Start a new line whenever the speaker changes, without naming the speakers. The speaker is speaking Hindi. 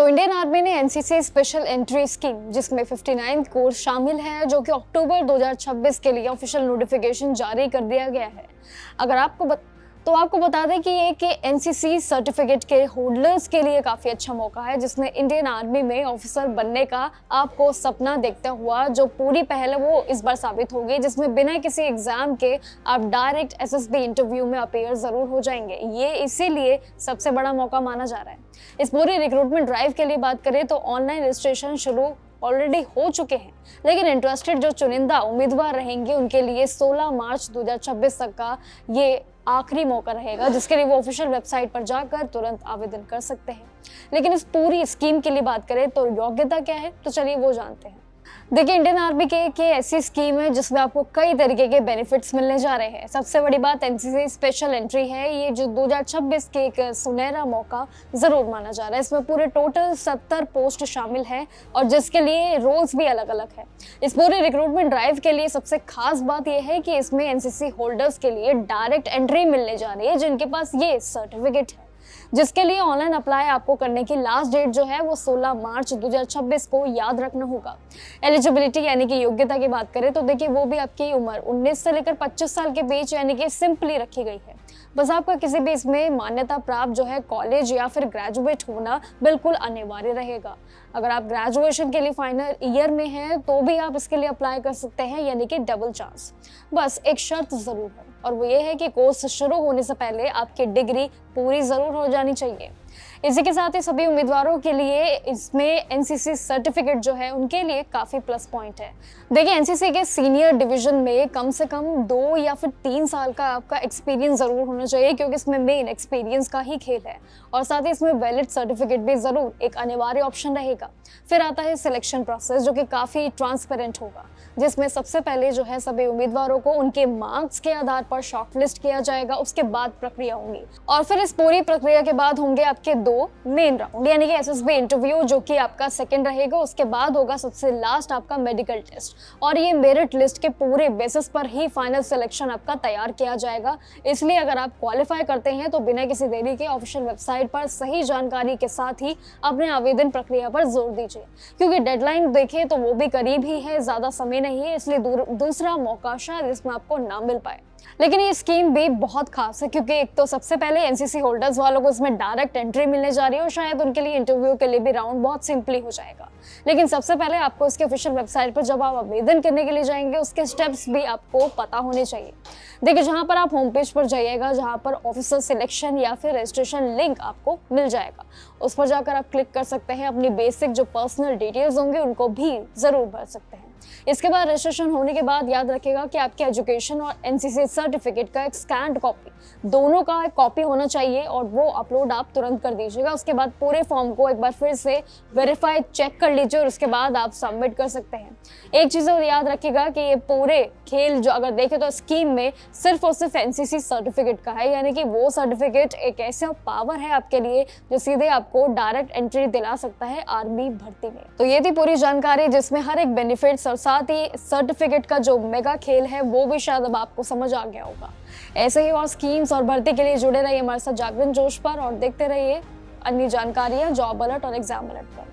तो इंडियन आर्मी ने एनसीसी स्पेशल एंट्री स्कीम जिसमें 59 कोर्स शामिल है जो कि अक्टूबर 2026 के लिए ऑफिशियल नोटिफिकेशन जारी कर दिया गया है। अगर आपको बता दें कि ये कि एनसीसी सर्टिफिकेट के होल्डर्स के लिए काफ़ी अच्छा मौका है, जिसमें इंडियन आर्मी में ऑफिसर बनने का आपको सपना देखता हुआ जो पूरी पहल है वो इस बार साबित होगी, जिसमें बिना किसी एग्जाम के आप डायरेक्ट एसएसबी इंटरव्यू में अपीयर ज़रूर हो जाएंगे। ये इसीलिए सबसे बड़ा मौका माना जा रहा है। इस पूरी रिक्रूटमेंट ड्राइव के लिए बात करें तो ऑनलाइन रजिस्ट्रेशन शुरू ऑलरेडी हो चुके हैं, लेकिन इंटरेस्टेड जो चुनिंदा उम्मीदवार रहेंगे उनके लिए 16 मार्च 2026 तक का ये आखिरी मौका रहेगा, जिसके लिए वो ऑफिशियल वेबसाइट पर जाकर तुरंत आवेदन कर सकते हैं। लेकिन इस पूरी स्कीम के लिए बात करें तो योग्यता क्या है, तो चलिए वो जानते हैं। देखिए, इंडियन आर्मी के ऐसी स्कीम है जिसमें आपको कई तरीके के बेनिफिट्स मिलने जा रहे हैं। सबसे बड़ी बात एनसीसी स्पेशल एंट्री है, ये जो 2026 के एक सुनहरा मौका जरूर माना जा रहा है। इसमें पूरे टोटल 70 पोस्ट शामिल है और जिसके लिए रोल्स भी अलग अलग है। इस पूरे रिक्रूटमेंट ड्राइव के लिए सबसे खास बात यह है कि इसमें एनसीसी होल्डर्स के लिए डायरेक्ट एंट्री मिलने जा रही है जिनके पास ये सर्टिफिकेट है, जिसके लिए ऑनलाइन अप्लाई आपको करने की लास्ट डेट जो है वो 16 मार्च 2026 को याद रखना होगा। एलिजिबिलिटी यानी कि योग्यता की बात करें तो देखिए वो भी आपकी उम्र 19 से लेकर 25 साल के बीच यानी कि सिंपली रखी गई है। बस आपका किसी भी इसमें मान्यता प्राप्त जो है कॉलेज या फिर ग्रेजुएट होना बिल्कुल अनिवार्य रहेगा। अगर आप ग्रेजुएशन के लिए फाइनल ईयर में हैं तो भी आप इसके लिए अप्लाई कर सकते हैं, यानी कि डबल चांस। बस एक शर्त जरूर है और वो ये है कि कोर्स शुरू होने से पहले आपकी डिग्री पूरी जरूर हो जानी चाहिए। इसी के साथ ही सभी उम्मीदवारों के लिए इसमें एनसीसी सर्टिफिकेट जो है उनके लिए काफी प्लस पॉइंट है। देखिए, एनसीसी के सीनियर डिवीजन में कम से कम 2 या फिर 3 साल का आपका एक्सपीरियंस जरूर होना चाहिए, क्योंकि इसमें मेन एक्सपीरियंस का ही खेल है। और साथ ही इसमें वैलिड सर्टिफिकेट भी जरूर एक अनिवार्य ऑप्शन रहेगा। फिर आता है सिलेक्शन प्रोसेस जो कि काफी ट्रांसपेरेंट होगा, जिसमें सबसे पहले जो है सभी उम्मीदवारों को उनके मार्क्स के आधार पर शॉर्टलिस्ट किया जाएगा। उसके बाद प्रक्रिया होगी और फिर इस पूरी प्रक्रिया के बाद होंगे आपके 2 मेन राउंड, यानी कि एसएसबी इंटरव्यू जो कि आपका सेकंड रहेगा। उसके बाद होगा सबसे लास्ट आपका मेडिकल टेस्ट और ये मेरिट लिस्ट के पूरे बेसिस पर ही फाइनल सिलेक्शन आपका तैयार किया जाएगा। इसलिए अगर आप क्वालिफाई करते हैं तो बिना किसी देरी के ऑफिशियल वेबसाइट पर सही जानकारी के साथ ही अपने आवेदन प्रक्रिया पर जोर दीजिए, क्योंकि डेडलाइन देखें तो वो भी करीब ही है, ज्यादा समय नहीं है। इसलिए दूसरा मौका शायद इसमें आपको ना मिल पाए। लेकिन ये स्कीम भी बहुत खास है, क्योंकि एक तो सबसे पहले एनसीसी होल्डर्स वालों को इसमें डायरेक्ट एंट्री मिलने जा रही है और शायद उनके लिए इंटरव्यू के लिए भी राउंड बहुत सिंपली हो जाएगा। लेकिन सबसे पहले आपको इसके ऑफिशियल वेबसाइट पर जब आप आवेदन करने के लिए जाएंगे उसके स्टेप्स भी आपको पता होने चाहिए। देखिए, जहाँ पर आप होम पेज पर जाइएगा, जहाँ पर ऑफिसर सिलेक्शन या फिर रजिस्ट्रेशन लिंक आपको मिल जाएगा, उस पर जाकर आप क्लिक कर सकते हैं। अपनी बेसिक जो पर्सनल डिटेल्स होंगे उनको भी जरूर भर सकते हैं। इसके बाद रजिस्ट्रेशन होने के बाद याद रखिएगा कि आपके एजुकेशन और एनसीसी सर्टिफिकेट का एक स्कैन्ड कॉपी, दोनों का एक कॉपी होना चाहिए और वो अपलोड आप तुरंत कर दीजिएगा। उसके बाद पूरे फॉर्म को एक बार फिर से वेरीफाई चेक कर लीजिए और उसके बाद आप सबमिट कर सकते हैं। एक चीज़ और याद रखिएगा कि ये पूरे खेल जो अगर देखें तो स्कीम में सिर्फ और सिर्फ एनसीसी सर्टिफिकेट का है, यानी कि वो सर्टिफिकेट एक ऐसा पावर है आपके लिए जो सीधे आपको डायरेक्ट एंट्री दिला सकता है आर्मी भर्ती में। तो ये थी पूरी जानकारी, जिसमें हर एक बेनिफिट्स और साथ ही सर्टिफिकेट का जो मेगा खेल है वो भी शायद अब आपको समझ आ गया होगा। ऐसे ही और स्कीम्स और भर्ती के लिए जुड़े रहिए हमारे साथ जागरण जोश पर और देखते रहिए अन्य जानकारियां जॉब अलर्ट और एग्जाम अलर्ट पर।